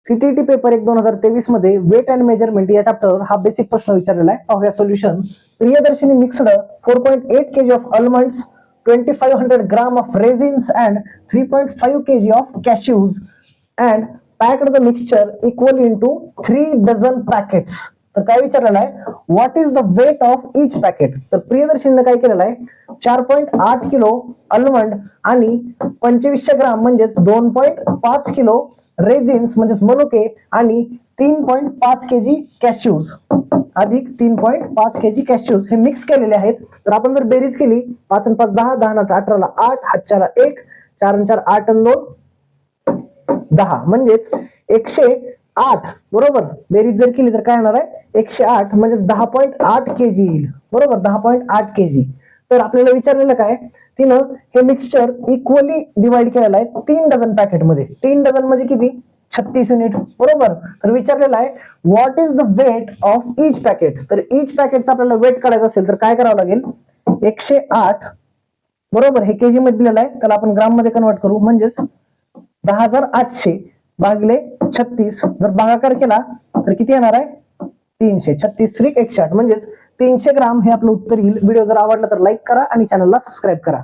CTET paper 1 2023 मध्ये weight and measurement या चॅप्टरवर हा बेसिक प्रश्न विचारलेला आहे. पाहूया solution. Priyadarshini mixed 4.8 kg of almonds, 2500 gram of raisins and 3.5 kg of cashews and packed the mixture equally into 3 dozen packets. तर काय विचारलेलं आहे, what is the weight of each packet. तर प्रियदर्शनीने काय केलेलं आहे, 4.8 किलो अल्मंड आणि 2500 ग्राम म्हणजेच 2.5 किलो रेझिन्स म्हणजेच मनुके आणि 3.5 केजी कॅश्यूज अधिक 3.5 केजी कॅश्यूज हे मिक्स केलेले आहेत. तर आपण जर बेरीज केली 5 आणि 5 10, 10 आणि 18 ला 8, हातच्याला 1, 4 आणि 4 8 आणि 2 10 म्हणजेच 108. बरोबर, बेरीज जर केली तर काय येणार आहे, 108 म्हणजेच 10.8 केजी येईल. बरोबर, 10.8 केजी. तर आपल्याला विचारलेलं काय, तिनं हे मिक्सचर इक्वली डिवाइड केलेलं आहे 3 डझन पॅकेट मध्ये. 3 डझन म्हणजे किती, 36 युनिट. बरोबर, तर विचारलेलं आहे what is the weight of each packet. तर इच पॅकेटचं आपल्याला वेट काढायचं असेल तर काय करावं लागेल, 108. बरोबर, हे केजी मध्ये दिलेलं आहे, त्याला आपण ग्राम मध्ये कन्वर्ट करू म्हणजेच 10,800 भागिले 36. जर भागाकार केला तर किती येणार आहे, 300. 36 3 108 म्हणजेच 300 ग्राम हे आपलं उत्तर येईल. व्हिडिओ जर आवडला तर लाईक करा आणि चॅनलला सबस्क्राईब करा.